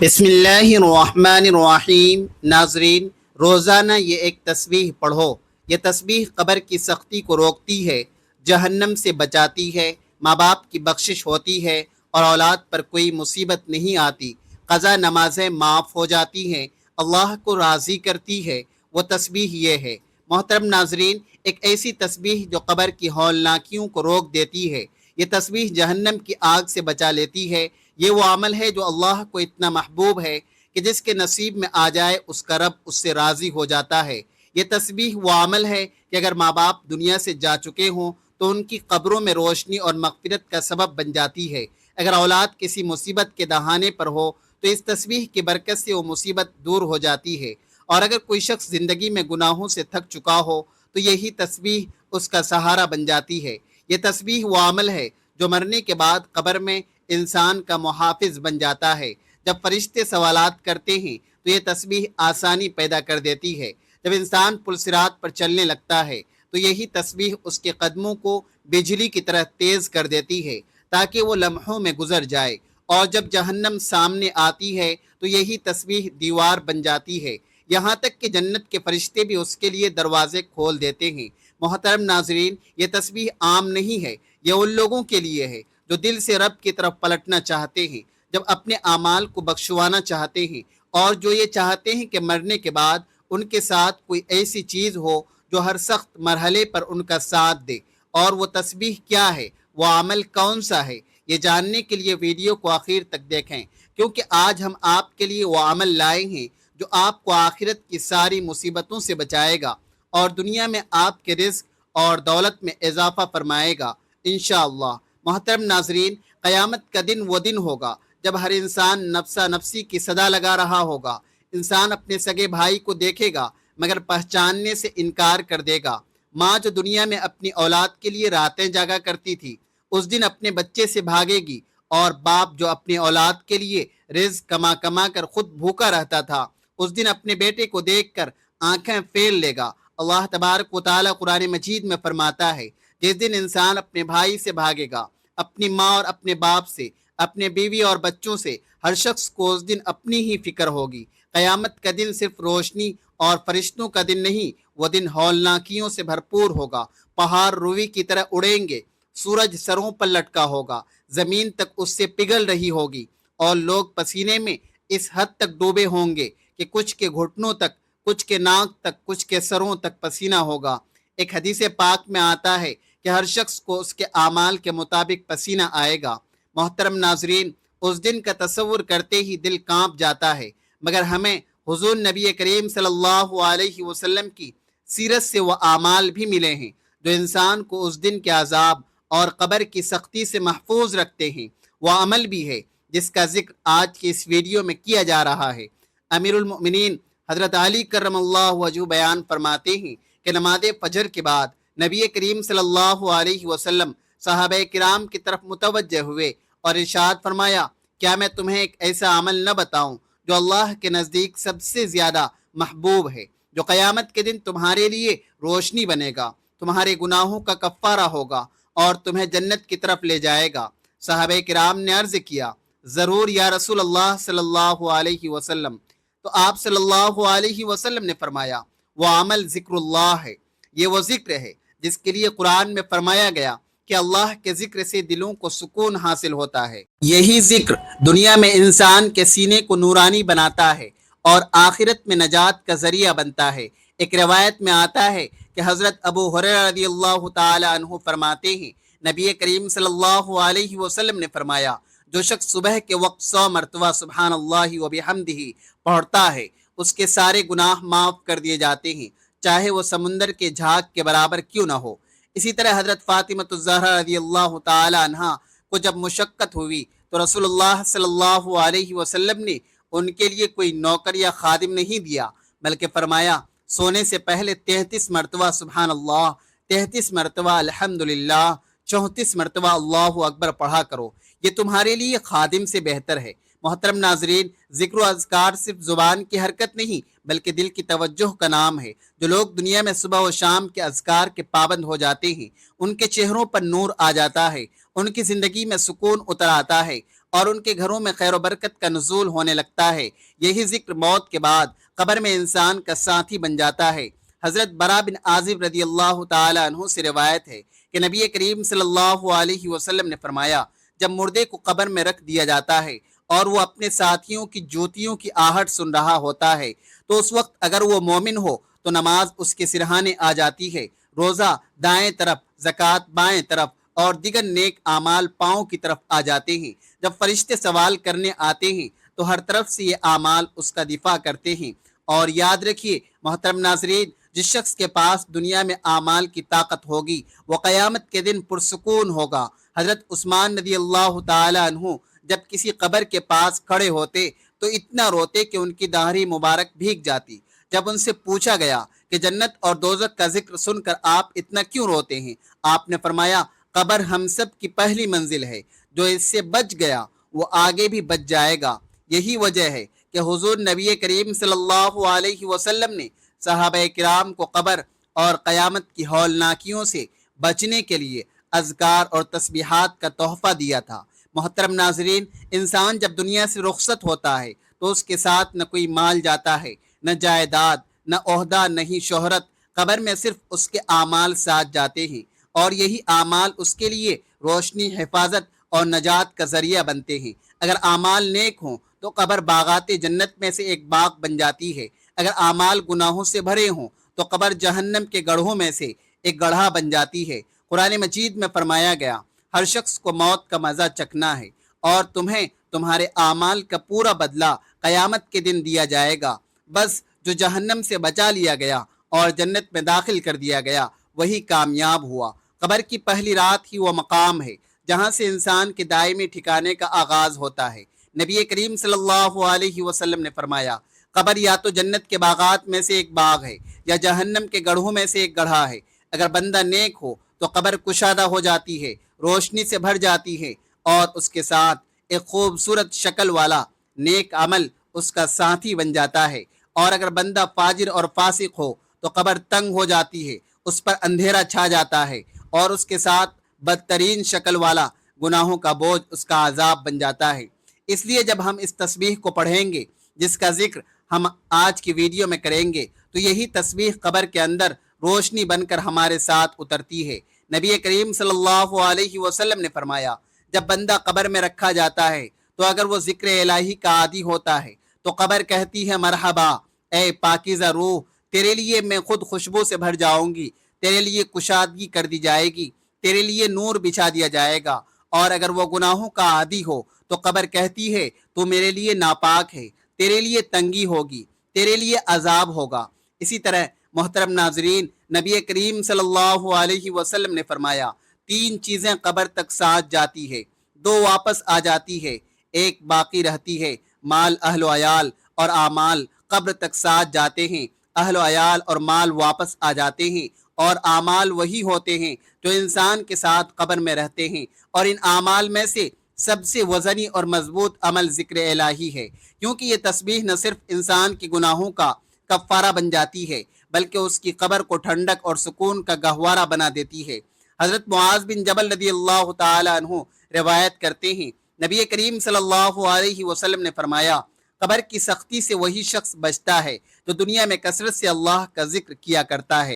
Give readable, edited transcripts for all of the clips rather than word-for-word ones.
بسم اللہ الرحمن الرحیم۔ ناظرین، روزانہ یہ ایک تسبیح پڑھو۔ یہ تسبیح قبر کی سختی کو روکتی ہے، جہنم سے بچاتی ہے، ماں باپ کی بخشش ہوتی ہے اور اولاد پر کوئی مصیبت نہیں آتی، قضا نمازیں معاف ہو جاتی ہیں، اللہ کو راضی کرتی ہے۔ وہ تسبیح یہ ہے۔ محترم ناظرین، ایک ایسی تسبیح جو قبر کی ہولناکیوں کو روک دیتی ہے، یہ تسبیح جہنم کی آگ سے بچا لیتی ہے۔ یہ وہ عمل ہے جو اللہ کو اتنا محبوب ہے کہ جس کے نصیب میں آ جائے اس کا رب اس سے راضی ہو جاتا ہے۔ یہ تسبیح وہ عمل ہے کہ اگر ماں باپ دنیا سے جا چکے ہوں تو ان کی قبروں میں روشنی اور مغفرت کا سبب بن جاتی ہے۔ اگر اولاد کسی مصیبت کے دہانے پر ہو تو اس تسبیح کی برکت سے وہ مصیبت دور ہو جاتی ہے، اور اگر کوئی شخص زندگی میں گناہوں سے تھک چکا ہو تو یہی تسبیح اس کا سہارا بن جاتی ہے۔ یہ تسبیح وہ عمل ہے جو مرنے کے بعد قبر میں انسان کا محافظ بن جاتا ہے۔ جب فرشتے سوالات کرتے ہیں تو یہ تسبیح آسانی پیدا کر دیتی ہے۔ جب انسان پل صراط پر چلنے لگتا ہے تو یہی تسبیح اس کے قدموں کو بجلی کی طرح تیز کر دیتی ہے تاکہ وہ لمحوں میں گزر جائے، اور جب جہنم سامنے آتی ہے تو یہی تسبیح دیوار بن جاتی ہے، یہاں تک کہ جنت کے فرشتے بھی اس کے لیے دروازے کھول دیتے ہیں۔ محترم ناظرین، یہ تسبیح عام نہیں ہے، یہ ان لوگوں کے لیے ہے جو دل سے رب کی طرف پلٹنا چاہتے ہیں، جب اپنے اعمال کو بخشوانا چاہتے ہیں، اور جو یہ چاہتے ہیں کہ مرنے کے بعد ان کے ساتھ کوئی ایسی چیز ہو جو ہر سخت مرحلے پر ان کا ساتھ دے۔ اور وہ تسبیح کیا ہے، وہ عمل کون سا ہے، یہ جاننے کے لیے ویڈیو کو آخر تک دیکھیں، کیونکہ آج ہم آپ کے لیے وہ عمل لائے ہیں جو آپ کو آخرت کی ساری مصیبتوں سے بچائے گا اور دنیا میں آپ کے رزق اور دولت میں اضافہ فرمائے گا انشاءاللہ۔ محترم ناظرین، قیامت کا دن وہ دن ہوگا جب ہر انسان نفسا نفسی کی صدا لگا رہا ہوگا۔ انسان اپنے سگے بھائی کو دیکھے گا مگر پہچاننے سے انکار کر دے گا۔ ماں جو دنیا میں اپنی اولاد کے لیے راتیں جاگا کرتی تھی، اس دن اپنے بچے سے بھاگے گی، اور باپ جو اپنی اولاد کے لیے رزق کما کما کر خود بھوکا رہتا تھا، اس دن اپنے بیٹے کو دیکھ کر آنکھیں پھیر لے گا۔ اللہ تبارک و تعالیٰ قرآن مجید میں فرماتا ہے، جس دن انسان اپنے بھائی سے بھاگے گا، اپنی ماں اور اپنے باپ سے، اپنے بیوی اور بچوں سے، ہر شخص کو اس دن اپنی ہی فکر ہوگی۔ قیامت کا دن صرف روشنی اور فرشتوں کا دن نہیں، وہ دن ہولناکیوں سے بھرپور ہوگا۔ پہاڑ روئی کی طرح اڑیں گے، سورج سروں پر لٹکا ہوگا، زمین تک اس سے پگھل رہی ہوگی، اور لوگ پسینے میں اس حد تک ڈوبے ہوں گے کہ کچھ کے گھٹنوں تک، کچھ کے ناک تک، کچھ کے سروں تک پسینہ ہوگا۔ ایک حدیث پاک میں آتا ہے کہ ہر شخص کو اس کے اعمال کے مطابق پسینہ آئے گا۔ محترم ناظرین، اس دن کا تصور کرتے ہی دل کانپ جاتا ہے، مگر ہمیں حضور نبی کریم صلی اللہ علیہ وسلم کی سیرت سے وہ اعمال بھی ملے ہیں جو انسان کو اس دن کے عذاب اور قبر کی سختی سے محفوظ رکھتے ہیں۔ وہ عمل بھی ہے جس کا ذکر آج کی اس ویڈیو میں کیا جا رہا ہے۔ امیر المؤمنین حضرت علی کرم اللہ وجہ بیان فرماتے ہیں کہ نماز فجر کے بعد نبی کریم صلی اللہ علیہ وسلم صحابہ کرام کی طرف متوجہ ہوئے اور ارشاد فرمایا، کیا میں تمہیں ایک ایسا عمل نہ بتاؤں جو اللہ کے نزدیک سب سے زیادہ محبوب ہے، جو قیامت کے دن تمہارے لیے روشنی بنے گا، تمہارے گناہوں کا کفارہ ہوگا اور تمہیں جنت کی طرف لے جائے گا۔ صحابہ کرام نے عرض کیا، ضرور یا رسول اللہ صلی اللہ علیہ وسلم۔ تو آپ صلی اللہ علیہ وسلم نے فرمایا، وہ عمل ذکر اللہ ہے، یہ وہ ذکر ہے جس کے لیے قرآن میں فرمایا گیا کہ اللہ کے ذکر سے دلوں کو سکون حاصل ہوتا ہے۔ یہی ذکر دنیا میں انسان کے سینے کو نورانی بناتا ہے اور آخرت میں نجات کا ذریعہ بنتا ہے۔ ایک روایت میں آتا ہے کہ حضرت ابو ہریرہ رضی اللہ تعالی عنہ فرماتے ہیں، نبی کریم صلی اللہ علیہ وسلم نے فرمایا، جو شخص صبح کے وقت 100 مرتبہ سبحان اللہ و بحمدہ پڑھتا ہے، اس کے سارے گناہ معاف کر دیے جاتے ہیں، چاہے وہ سمندر کے جھاگ کے برابر کیوں نہ ہو۔ اسی طرح حضرت فاطمہ الزہرا رضی اللہ تعالی عنہا کو جب مشقت ہوئی تو رسول اللہ صلی اللہ علیہ وسلم نے ان کے لیے کوئی نوکر یا خادم نہیں دیا، بلکہ فرمایا، سونے سے پہلے 33 مرتبہ سبحان اللہ، 33 مرتبہ الحمدللہ، 34 مرتبہ اللہ اکبر پڑھا کرو، یہ تمہارے لیے خادم سے بہتر ہے۔ محترم ناظرین، ذکر و اذکار صرف زبان کی حرکت نہیں بلکہ دل کی توجہ کا نام ہے۔ جو لوگ دنیا میں صبح و شام کے اذکار کے پابند ہو جاتے ہیں، ان کے چہروں پر نور آ جاتا ہے، ان کی زندگی میں سکون اتر آتا ہے اور ان کے گھروں میں خیر و برکت کا نزول ہونے لگتا ہے۔ یہی ذکر موت کے بعد قبر میں انسان کا ساتھی بن جاتا ہے۔ حضرت برا بن عازب رضی اللہ تعالی عنہ سے روایت ہے کہ نبی کریم صلی اللہ علیہ وسلم نے فرمایا، جب مردے کو قبر میں رکھ دیا جاتا ہے اور وہ اپنے ساتھیوں کی جوتیوں کی آہٹ سن رہا ہوتا ہے تو اس وقت اگر وہ مومن ہو تو نماز اس کے سرہانے آ جاتی ہے، روزہ دائیں طرف، زکوٰۃ بائیں طرف اور دیگر نیک اعمال پاؤں کی طرف آ جاتے ہیں۔ جب فرشتے سوال کرنے آتے ہیں تو ہر طرف سے یہ اعمال اس کا دفاع کرتے ہیں۔ اور یاد رکھیے محترم ناظرین، جس شخص کے پاس دنیا میں اعمال کی طاقت ہوگی وہ قیامت کے دن پرسکون ہوگا۔ حضرت عثمان رضی اللہ تعالی عنہ جب کسی قبر کے پاس کھڑے ہوتے تو اتنا روتے کہ ان کی داڑھی مبارک بھیگ جاتی۔ جب ان سے پوچھا گیا کہ جنت اور دوزخ کا ذکر سن کر آپ اتنا کیوں روتے ہیں، آپ نے فرمایا، قبر ہم سب کی پہلی منزل ہے، جو اس سے بچ گیا وہ آگے بھی بچ جائے گا۔ یہی وجہ ہے کہ حضور نبی کریم صلی اللہ علیہ وسلم نے صحابہ کرام کو قبر اور قیامت کی ہولناکیوں سے بچنے کے لیے اذکار اور تسبیحات کا تحفہ دیا تھا۔ محترم ناظرین، انسان جب دنیا سے رخصت ہوتا ہے تو اس کے ساتھ نہ کوئی مال جاتا ہے، نہ جائیداد، نہ عہدہ، نہ ہی شہرت۔ قبر میں صرف اس کے اعمال ساتھ جاتے ہیں اور یہی اعمال اس کے لیے روشنی، حفاظت اور نجات کا ذریعہ بنتے ہیں۔ اگر اعمال نیک ہوں تو قبر باغات جنت میں سے ایک باغ بن جاتی ہے۔ اگر اعمال گناہوں سے بھرے ہوں تو قبر جہنم کے گڑھوں میں سے ایک گڑھا بن جاتی ہے۔ قرآن مجید میں فرمایا گیا، ہر شخص کو موت کا مزہ چکھنا ہے اور تمہیں تمہارے اعمال کا پورا بدلہ قیامت کے دن دیا جائے گا۔ بس جو جہنم سے بچا لیا گیا اور جنت میں داخل کر دیا گیا وہی کامیاب ہوا۔ قبر کی پہلی رات ہی وہ مقام ہے جہاں سے انسان کے دائمی ٹھکانے کا آغاز ہوتا ہے۔ نبی کریم صلی اللہ علیہ وسلم نے فرمایا، قبر یا تو جنت کے باغات میں سے ایک باغ ہے یا جہنم کے گڑھوں میں سے ایک گڑھا ہے۔ اگر بندہ نیک ہو تو قبر کشادہ ہو جاتی ہے، روشنی سے بھر جاتی ہے اور اس کے ساتھ ایک خوبصورت شکل والا نیک عمل اس کا ساتھی بن جاتا ہے۔ اور اگر بندہ فاجر اور فاسق ہو تو قبر تنگ ہو جاتی ہے، اس پر اندھیرا چھا جاتا ہے اور اس کے ساتھ بدترین شکل والا گناہوں کا بوجھ اس کا عذاب بن جاتا ہے۔ اس لیے جب ہم اس تسبیح کو پڑھیں گے جس کا ذکر ہم آج کی ویڈیو میں کریں گے تو یہی تسبیح قبر کے اندر روشنی بن کر ہمارے ساتھ اترتی ہے۔ نبی کریم صلی اللہ علیہ وسلم نے فرمایا، جب بندہ قبر میں رکھا جاتا ہے تو اگر وہ ذکر الہی کا عادی ہوتا ہے تو قبر کہتی ہے، مرحبا اے پاکیزہ روح، تیرے لیے میں خود خوشبو سے بھر جاؤں گی، تیرے لیے کشادگی کر دی جائے گی، تیرے لیے نور بچھا دیا جائے گا۔ اور اگر وہ گناہوں کا عادی ہو تو قبر کہتی ہے، تو میرے لیے ناپاک ہے، تیرے لیے تنگی ہوگی، تیرے لیے عذاب ہوگا۔ اسی طرح محترم ناظرین، نبی کریم صلی اللہ علیہ وسلم نے فرمایا، 3 چیزیں قبر تک ساتھ جاتی ہے، 2 واپس آ جاتی ہے، ایک باقی رہتی ہے۔ مال، اہل و عیال اور اعمال قبر تک ساتھ جاتے ہیں، اہل و عیال اور مال واپس آ جاتے ہیں، اور اعمال وہی ہوتے ہیں جو انسان کے ساتھ قبر میں رہتے ہیں۔ اور ان اعمال میں سے سب سے وزنی اور مضبوط عمل ذکر الہی ہے، کیونکہ یہ تسبیح نہ صرف انسان کے گناہوں کا کفارہ بن جاتی ہے بلکہ اس کی قبر کو ٹھنڈک اور سکون کا گہوارہ بنا دیتی ہے۔ حضرت معاذ بن جبل رضی اللہ تعالی عنہ روایت کرتے ہیں، نبی کریم صلی اللہ علیہ وسلم نے فرمایا، قبر کی سختی سے وہی شخص بچتا ہے جو دنیا میں کثرت سے اللہ کا ذکر کیا کرتا ہے۔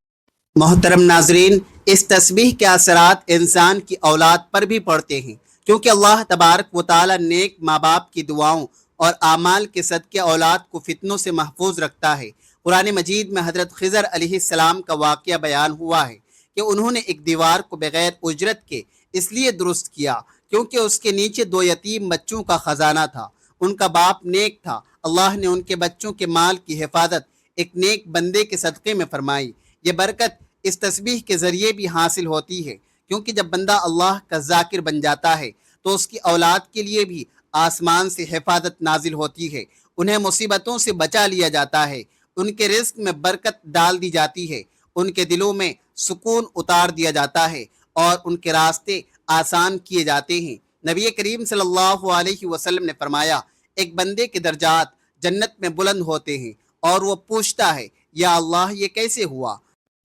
محترم ناظرین، اس تسبیح کے اثرات انسان کی اولاد پر بھی پڑتے ہیں، کیونکہ اللہ تبارک و تعالی نیک ماں باپ کی دعاؤں اور اعمال کے صدقے اولاد کو فتنوں سے محفوظ رکھتا ہے۔ قرآن مجید میں حضرت خضر علیہ السلام کا واقعہ بیان ہوا ہے کہ انہوں نے ایک دیوار کو بغیر اجرت کے اس لیے درست کیا کیونکہ اس کے نیچے 2 یتیم بچوں کا خزانہ تھا۔ ان کا باپ نیک تھا، اللہ نے ان کے بچوں کے مال کی حفاظت ایک نیک بندے کے صدقے میں فرمائی۔ یہ برکت اس تسبیح کے ذریعے بھی حاصل ہوتی ہے، کیونکہ جب بندہ اللہ کا ذاکر بن جاتا ہے تو اس کی اولاد کے لیے بھی آسمان سے حفاظت نازل ہوتی ہے، انہیں مصیبتوں سے بچا لیا جاتا ہے، ان کے رزق میں برکت ڈال دی جاتی ہے، ان کے دلوں میں سکون اتار دیا جاتا ہے اور ان کے راستے آسان کیے جاتے ہیں۔ نبی کریم صلی اللہ علیہ وسلم نے فرمایا، ایک بندے کے درجات جنت میں بلند ہوتے ہیں اور وہ پوچھتا ہے، یا اللہ یہ کیسے ہوا؟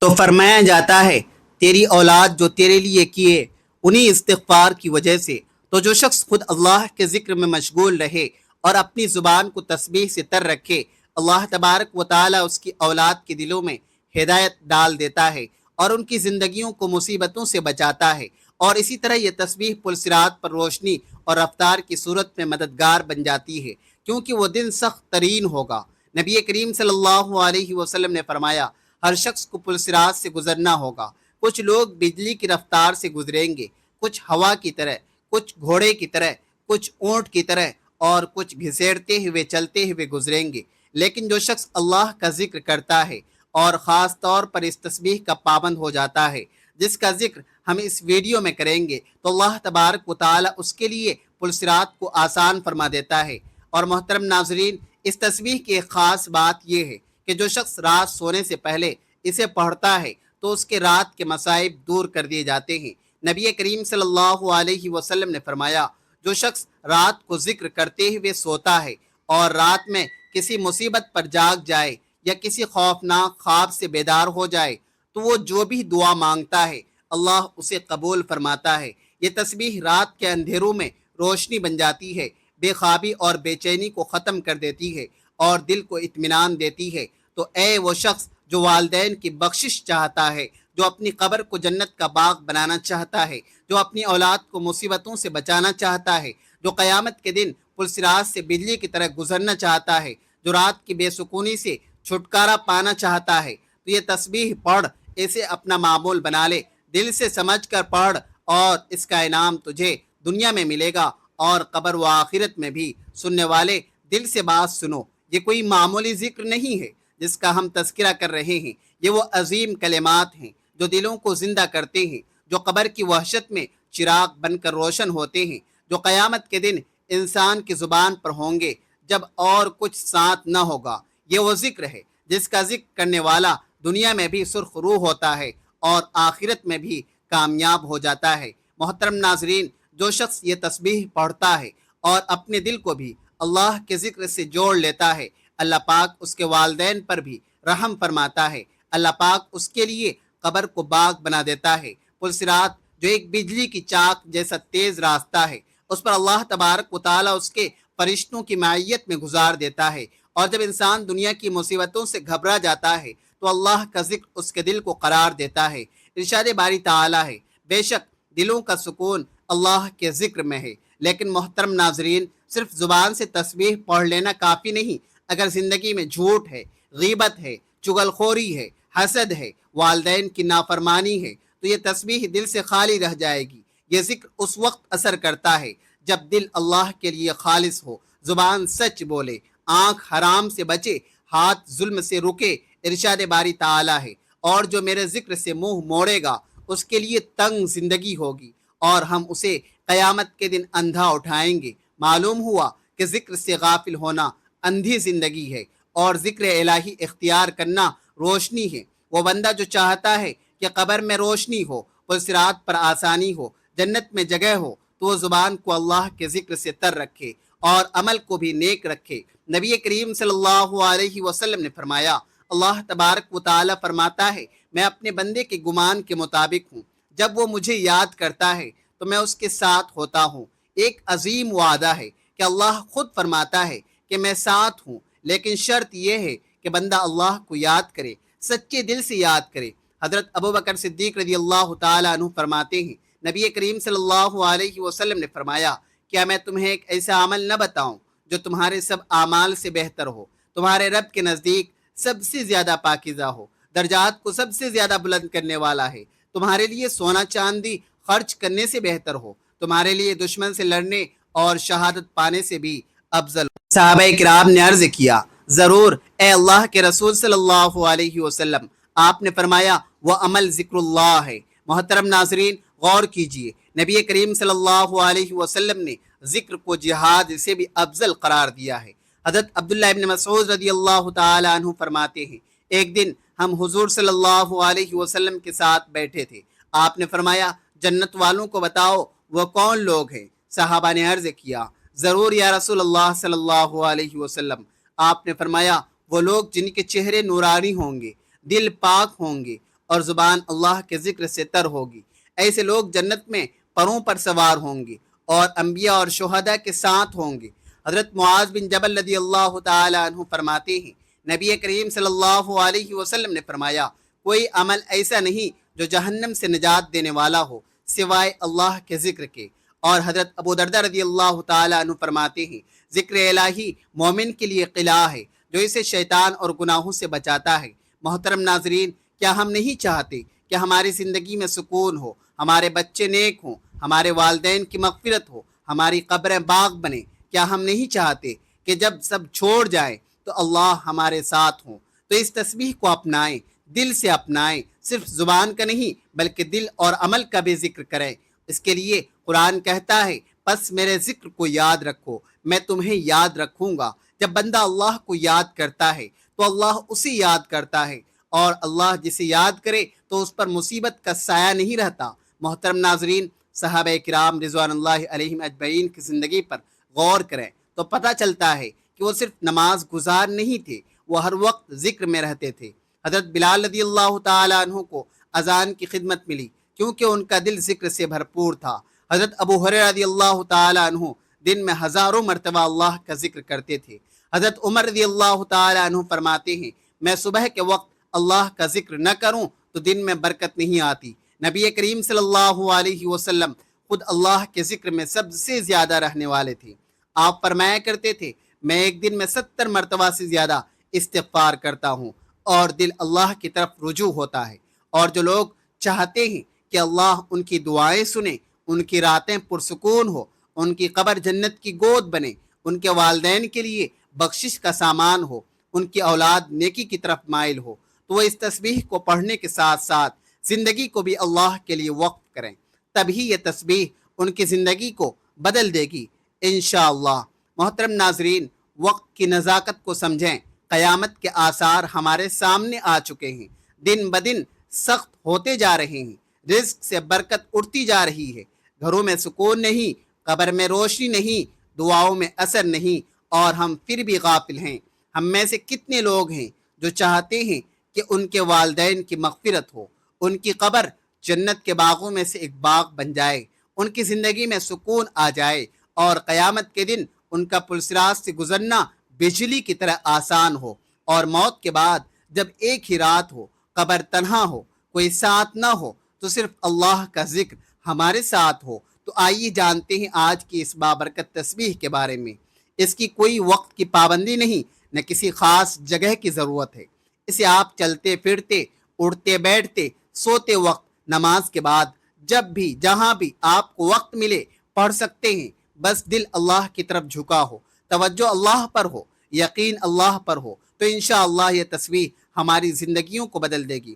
تو فرمایا جاتا ہے، تیری اولاد جو تیرے لیے کیے انہی استغفار کی وجہ سے تو جو شخص خود اللہ کے ذکر میں مشغول رہے اور اپنی زبان کو تسبیح سے تر رکھے، اللہ تبارک و تعالیٰ اس کی اولاد کے دلوں میں ہدایت ڈال دیتا ہے اور ان کی زندگیوں کو مصیبتوں سے بچاتا ہے۔ اور اسی طرح یہ تسبیح پلسرات پر روشنی اور رفتار کی صورت میں مددگار بن جاتی ہے، کیونکہ وہ دن سخت ترین ہوگا۔ نبی کریم صلی اللہ علیہ وسلم نے فرمایا، ہر شخص کو پلسرات سے گزرنا ہوگا۔ کچھ لوگ بجلی کی رفتار سے گزریں گے، کچھ ہوا کی طرح، کچھ گھوڑے کی طرح، کچھ اونٹ کی طرح، اور کچھ گھسیٹتے ہوئے چلتے ہوئے گزریں گے۔ لیکن جو شخص اللہ کا ذکر کرتا ہے اور خاص طور پر اس تسبیح کا پابند ہو جاتا ہے، جس کا ذکر ہم اس ویڈیو میں کریں گے، تو اللہ تبارک و تعالیٰ اس کے لیے پلسرات کو آسان فرما دیتا ہے۔ اور محترم ناظرین، اس تسبیح کی ایک خاص بات یہ ہے کہ جو شخص رات سونے سے پہلے اسے پڑھتا ہے تو اس کے رات کے مصائب دور کر دیے جاتے ہیں۔ نبی کریم صلی اللہ علیہ وسلم نے فرمایا، جو شخص رات کو ذکر کرتے ہوئے سوتا ہے اور رات میں کسی مصیبت پر جاگ جائے یا کسی خوفناک خواب سے بیدار ہو جائے تو وہ جو بھی دعا مانگتا ہے اللہ اسے قبول فرماتا ہے۔ یہ تسبیح رات کے اندھیروں میں روشنی بن جاتی ہے، بے خوابی اور بے چینی کو ختم کر دیتی ہے اور دل کو اطمینان دیتی ہے۔ تو اے وہ شخص جو والدین کی بخشش چاہتا ہے، جو اپنی قبر کو جنت کا باغ بنانا چاہتا ہے، جو اپنی اولاد کو مصیبتوں سے بچانا چاہتا ہے، جو قیامت کے دن پلسرات سے بجلی کی طرح گزرنا چاہتا ہے، جو رات کی بے سکونی سے چھٹکارا پانا چاہتا ہے، تو یہ تسبیح پڑھ، اسے اپنا معمول بنا لے، دل سے سمجھ کر پڑھ، اور اس کا انعام تجھے دنیا میں ملے گا اور قبر و آخرت میں بھی۔ سننے والے دل سے بات سنو، یہ کوئی معمولی ذکر نہیں ہے جس کا ہم تذکرہ کر رہے ہیں، یہ وہ عظیم کلمات ہیں جو دلوں کو زندہ کرتے ہیں، جو قبر کی وحشت میں چراغ بن کر روشن ہوتے ہیں، جو قیامت کے دن انسان کی زبان پر ہوں گے جب اور کچھ ساتھ نہ ہوگا۔ یہ وہ ذکر ہے جس کا ذکر کرنے والا دنیا میں بھی سرخ روح ہوتا ہے اور آخرت میں بھی کامیاب ہو جاتا ہے۔ محترم ناظرین، جو شخص یہ تسبیح پڑھتا ہے اور اپنے دل کو بھی اللہ کے ذکر سے جوڑ لیتا ہے، اللہ پاک اس کے والدین پر بھی رحم فرماتا ہے۔ اللہ پاک اس کے لیے قبر کو باغ بنا دیتا ہے۔ پلسرات جو ایک بجلی کی چاک جیسا تیز راستہ ہے، اس پر اللہ تبارک و تعالیٰ اس کے فرشتوں کی معیت میں گزار دیتا ہے، اور جب انسان دنیا کی مصیبتوں سے گھبرا جاتا ہے تو اللہ کا ذکر اس کے دل کو قرار دیتا ہے۔ ارشاد باری تعالیٰ ہے، بے شک دلوں کا سکون اللہ کے ذکر میں ہے۔ لیکن محترم ناظرین، صرف زبان سے تسبیح پڑھ لینا کافی نہیں۔ اگر زندگی میں جھوٹ ہے، غیبت ہے، چغل خوری ہے، حسد ہے، والدین کی نافرمانی ہے، تو یہ تسبیح دل سے خالی رہ جائے گی۔ یہ ذکر اس وقت اثر کرتا ہے جب دل اللہ کے لیے خالص ہو، زبان سچ بولے، آنکھ حرام سے بچے، ہاتھ ظلم سے رکے۔ ارشاد باری تعالیٰ ہے، اور جو میرے ذکر سے منہ موڑے گا اس کے لیے تنگ زندگی ہوگی اور ہم اسے قیامت کے دن اندھا اٹھائیں گے۔ معلوم ہوا کہ ذکر سے غافل ہونا اندھی زندگی ہے اور ذکر الہی اختیار کرنا روشنی ہے۔ وہ بندہ جو چاہتا ہے کہ قبر میں روشنی ہو، پلسرات پر آسانی ہو، جنت میں جگہ ہو، تو وہ زبان کو اللہ کے ذکر سے تر رکھے اور عمل کو بھی نیک رکھے۔ نبی کریم صلی اللہ علیہ وسلم نے فرمایا، اللہ تبارک و تعالیٰ فرماتا ہے، میں اپنے بندے کے گمان کے مطابق ہوں، جب وہ مجھے یاد کرتا ہے تو میں اس کے ساتھ ہوتا ہوں۔ ایک عظیم وعدہ ہے کہ اللہ خود فرماتا ہے کہ میں ساتھ ہوں، لیکن شرط یہ ہے کہ بندہ اللہ کو یاد کرے، سچے دل سے یاد کرے۔ حضرت ابوبکر صدیق رضی اللہ تعالیٰ عنہ فرماتے ہیں، نبی کریم صلی اللہ علیہ وسلم نے فرمایا، کیا میں تمہیں ایک ایسا عمل نہ بتاؤں جو تمہارے سب اعمال سے بہتر ہو، تمہارے رب کے نزدیک سب سے زیادہ پاکیزہ ہو، درجات کو سب سے زیادہ بلند کرنے والا ہے، تمہارے لیے سونا چاندی خرچ کرنے سے بہتر ہو، تمہارے لیے دشمن سے لڑنے اور شہادت پانے سے بھی افضل ہو۔ صحابہ کرام نے عرض کیا، ضرور اے اللہ کے رسول صلی اللہ علیہ وسلم۔ آپ نے فرمایا، وہ عمل ذکر اللہ ہے۔ محترم ناظرین، غور کیجئے، نبی کریم صلی اللہ علیہ وسلم نے ذکر کو جہاد سے بھی افضل قرار دیا ہے۔ حضرت عبداللہ ابن مسعود رضی اللہ تعالی عنہ فرماتے ہیں، ایک دن ہم حضور صلی اللہ علیہ وسلم کے ساتھ بیٹھے تھے، آپ نے فرمایا، جنت والوں کو بتاؤ وہ کون لوگ ہیں؟ صحابہ نے عرض کیا، ضرور یا رسول اللہ صلی اللہ علیہ وسلم۔ آپ نے فرمایا، وہ لوگ جن کے چہرے نورانی ہوں گے، دل پاک ہوں گے اور زبان اللہ کے ذکر سے تر ہوگی۔ ایسے لوگ جنت میں پروں پر سوار ہوں گے اور انبیاء اور شہداء کے ساتھ ہوں گے۔ حضرت معاذ بن جبل رضی اللہ تعالی عنہ فرماتے ہیں، نبی کریم صلی اللہ علیہ وسلم نے فرمایا، کوئی عمل ایسا نہیں جو جہنم سے نجات دینے والا ہو سوائے اللہ کے ذکر کے۔ اور حضرت ابو درداء رضی اللہ تعالی عنہ فرماتے ہیں، ذکر الہی مومن کے لیے قلعہ ہے جو اسے شیطان اور گناہوں سے بچاتا ہے۔ محترم ناظرین، کیا ہم نہیں چاہتے کہ ہماری زندگی میں سکون ہو، ہمارے بچے نیک ہوں، ہمارے والدین کی مغفرت ہو، ہماری قبریں باغ بنے؟ کیا ہم نہیں چاہتے کہ جب سب چھوڑ جائیں تو اللہ ہمارے ساتھ ہوں؟ تو اس تسبیح کو اپنائیں، دل سے اپنائیں، صرف زبان کا نہیں بلکہ دل اور عمل کا بھی ذکر کریں۔ اس کے لیے قرآن کہتا ہے، پس میرے ذکر کو یاد رکھو، میں تمہیں یاد رکھوں گا۔ جب بندہ اللہ کو یاد کرتا ہے تو اللہ اسے یاد کرتا ہے، اور اللہ جسے یاد کرے تو اس پر مصیبت کا سایہ نہیں رہتا۔ محترم ناظرین، صحابہ کرام رضوان اللہ علیہم اجمعین کی زندگی پر غور کریں تو پتہ چلتا ہے کہ وہ صرف نماز گزار نہیں تھے، وہ ہر وقت ذکر میں رہتے تھے۔ حضرت بلال رضی اللہ تعالی عنہ کو اذان کی خدمت ملی کیونکہ ان کا دل ذکر سے بھرپور تھا۔ حضرت ابو ہریرہ رضی اللہ تعالی عنہ دن میں ہزاروں مرتبہ اللہ کا ذکر کرتے تھے۔ حضرت عمر رضی اللہ تعالی عنہ فرماتے ہیں، میں صبح کے وقت اللہ کا ذکر نہ کروں تو دن میں برکت نہیں آتی۔ نبی کریم صلی اللہ علیہ وسلم خود اللہ کے ذکر میں سب سے زیادہ رہنے والے تھے۔ آپ فرمایا کرتے تھے، میں ایک دن میں 70 مرتبہ سے زیادہ استغفار کرتا ہوں، اور دل اللہ کی طرف رجوع ہوتا ہے۔ اور جو لوگ چاہتے ہیں کہ اللہ ان کی دعائیں سنے، ان کی راتیں پرسکون ہو، ان کی قبر جنت کی گود بنے، ان کے والدین کے لیے بخشش کا سامان ہو، ان کی اولاد نیکی کی طرف مائل ہو، تو وہ اس تسبیح کو پڑھنے کے ساتھ ساتھ زندگی کو بھی اللہ کے لیے وقف کریں، تبھی یہ تسبیح ان کی زندگی کو بدل دے گی انشاءاللہ۔ محترم ناظرین، وقت کی نزاکت کو سمجھیں۔ قیامت کے آثار ہمارے سامنے آ چکے ہیں، دن بدن سخت ہوتے جا رہے ہیں، رزق سے برکت اڑتی جا رہی ہے، گھروں میں سکون نہیں، قبر میں روشنی نہیں، دعاؤں میں اثر نہیں، اور ہم پھر بھی غافل ہیں۔ ہم میں سے کتنے لوگ ہیں جو چاہتے ہیں کہ ان کے والدین کی مغفرت ہو، ان کی قبر جنت کے باغوں میں سے ایک باغ بن جائے، ان کی زندگی میں سکون آ جائے، اور قیامت کے دن ان کا پلسراج سے گزرنا بجلی کی طرح آسان ہو، اور موت کے بعد جب ایک ہی رات ہو، قبر تنہا ہو، کوئی ساتھ نہ ہو، تو صرف اللہ کا ذکر ہمارے ساتھ ہو۔ تو آئیے جانتے ہیں آج کی اس بابرکت تسبیح کے بارے میں۔ اس کی کوئی وقت کی پابندی نہیں، نہ کسی خاص جگہ کی ضرورت ہے۔ اسے آپ چلتے پھرتے، اٹھتے بیٹھتے، سوتے وقت، نماز کے بعد، جب بھی جہاں بھی آپ کو وقت ملے پڑھ سکتے ہیں۔ بس دل اللہ کی طرف جھکا ہو، توجہ اللہ پر ہو، یقین اللہ پر ہو، تو انشاءاللہ یہ تسبیح ہماری زندگیوں کو بدل دے گی۔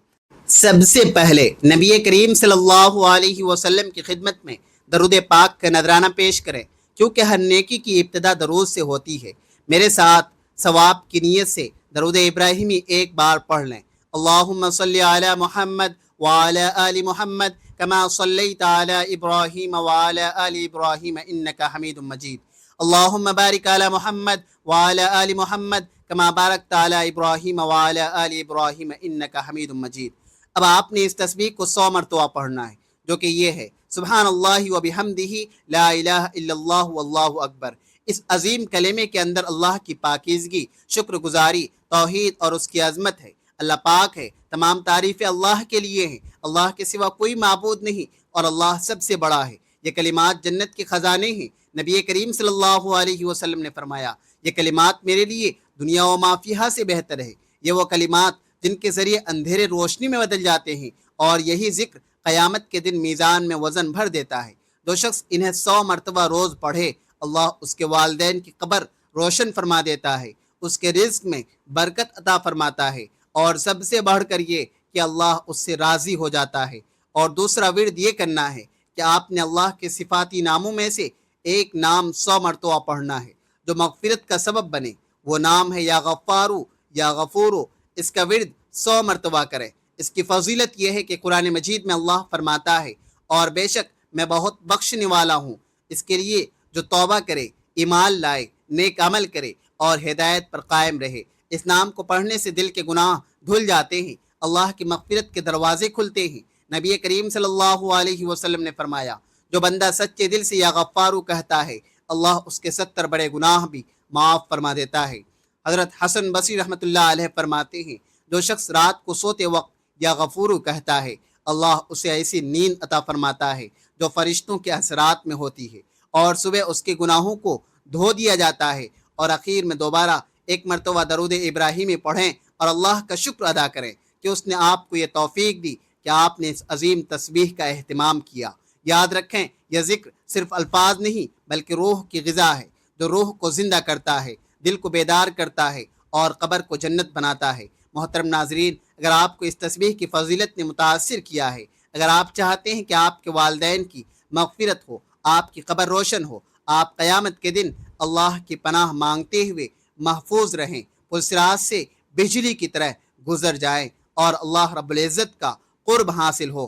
سب سے پہلے نبی کریم صلی اللہ علیہ وسلم کی خدمت میں درود پاک کا نذرانہ پیش کریں، کیونکہ ہر نیکی کی ابتدا درود سے ہوتی ہے۔ میرے ساتھ ثواب کی نیت سے درود ابراہیمی ایک بار پڑھ لیں۔ اللہم صلی علی محمد وعلی آل محمد کما صلیت علی ابراہیم وعلی آل ابراہیم انکا حمید مجید۔ اللہم بارک علی محمد وعلی آل محمد کما بارکت علی ابراہیم وعلی آل ابراہیم انکا حمید مجید۔ اب آپ نے اس تسبیح کو 100 مرتبہ پڑھنا ہے، جو کہ یہ ہے، سبحان اللہ و بحمدہ لا الہ الا اللہ واللہ اکبر۔ اس عظیم کلمے کے اندر اللہ کی پاکیزگی، شکر گزاری، توحید اور اس کی عظمت ہے۔ اللہ پاک ہے، تمام تعریفیں اللہ کے لیے ہیں، اللہ کے سوا کوئی معبود نہیں، اور اللہ سب سے بڑا ہے۔ یہ کلمات جنت کے خزانے ہیں۔ نبی کریم صلی اللہ علیہ وسلم نے فرمایا، یہ کلمات میرے لیے دنیا و ما فیہا سے بہتر ہے۔ یہ وہ کلمات جن کے ذریعے اندھیرے روشنی میں بدل جاتے ہیں، اور یہی ذکر قیامت کے دن میزان میں وزن بھر دیتا ہے۔ جو شخص انہیں 100 مرتبہ روز پڑھے، اللہ اس کے والدین کی قبر روشن فرما دیتا ہے، اس کے رزق میں برکت عطا فرماتا ہے، اور سب سے بڑھ کر یہ کہ اللہ اس سے راضی ہو جاتا ہے۔ اور دوسرا ورد یہ کرنا ہے کہ آپ نے اللہ کے صفاتی ناموں میں سے ایک نام 100 مرتبہ پڑھنا ہے جو مغفرت کا سبب بنے۔ وہ نام ہے یا غفارو یا غفورو۔ اس کا ورد 100 مرتبہ کریں۔ اس کی فضیلت یہ ہے کہ قرآن مجید میں اللہ فرماتا ہے، اور بے شک میں بہت بخشنے والا ہوں۔ اس کے لیے جو توبہ کرے، ایمان لائے، نیک عمل کرے اور ہدایت پر قائم رہے۔ اس نام کو پڑھنے سے دل کے گناہ دھل جاتے ہیں، اللہ کی مغفرت کے دروازے کھلتے ہیں۔ نبی کریم صلی اللہ علیہ وسلم نے فرمایا، جو بندہ سچے دل سے یا غفارو کہتا ہے اللہ اس کے 70 بڑے گناہ بھی معاف فرما دیتا ہے۔ حضرت حسن بصری رحمۃ اللہ علیہ فرماتے ہیں جو شخص رات کو سوتے وقت یا غفورو کہتا ہے اللہ اسے ایسی نیند عطا فرماتا ہے جو فرشتوں کے اثرات میں ہوتی ہے، اور صبح اس کے گناہوں کو دھو دیا جاتا ہے، اور اخیر میں دوبارہ ایک مرتبہ درود ابراہیمی پڑھیں اور اللہ کا شکر ادا کریں کہ اس نے آپ کو یہ توفیق دی کہ آپ نے اس عظیم تسبیح کا اہتمام کیا۔ یاد رکھیں یہ ذکر صرف الفاظ نہیں بلکہ روح کی غذا ہے جو روح کو زندہ کرتا ہے، دل کو بیدار کرتا ہے اور قبر کو جنت بناتا ہے۔ محترم ناظرین، اگر آپ کو اس تسبیح کی فضیلت نے متاثر کیا ہے، اگر آپ چاہتے ہیں کہ آپ کے والدین کی مغفرت ہو، آپ کی قبر روشن ہو، آپ قیامت کے دن اللہ کی پناہ مانگتے ہوئے محفوظ رہیں، پلسرات سے بجلی کی طرح گزر جائیں اور اللہ رب العزت کا قرب حاصل ہو،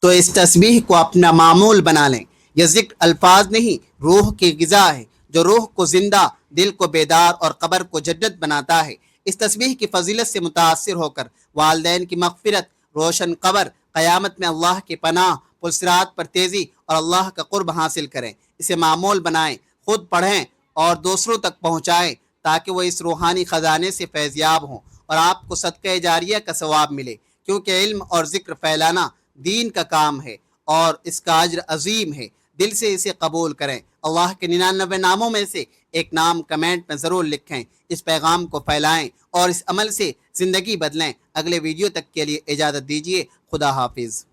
تو اس تسبیح کو اپنا معمول بنا لیں۔ یہ ذکر الفاظ نہیں، روح کی غذا ہے جو روح کو زندہ، دل کو بیدار اور قبر کو جنت بناتا ہے۔ اس تسبیح کی فضیلت سے متاثر ہو کر والدین کی مغفرت، روشن قبر، قیامت میں اللہ کی پناہ، پلسرات پر تیزی اور اللہ کا قرب حاصل کریں۔ اسے معمول بنائیں، خود پڑھیں اور دوسروں تک پہنچائیں تاکہ وہ اس روحانی خزانے سے فیض یاب ہوں اور آپ کو صدقہ جاریہ کا ثواب ملے، کیونکہ علم اور ذکر پھیلانا دین کا کام ہے اور اس کا اجر عظیم ہے۔ دل سے اسے قبول کریں۔ اللہ کے 99 ناموں میں سے ایک نام کمنٹ میں ضرور لکھیں، اس پیغام کو پھیلائیں اور اس عمل سے زندگی بدلیں۔ اگلے ویڈیو تک کے لیے اجازت دیجیے۔ خدا حافظ۔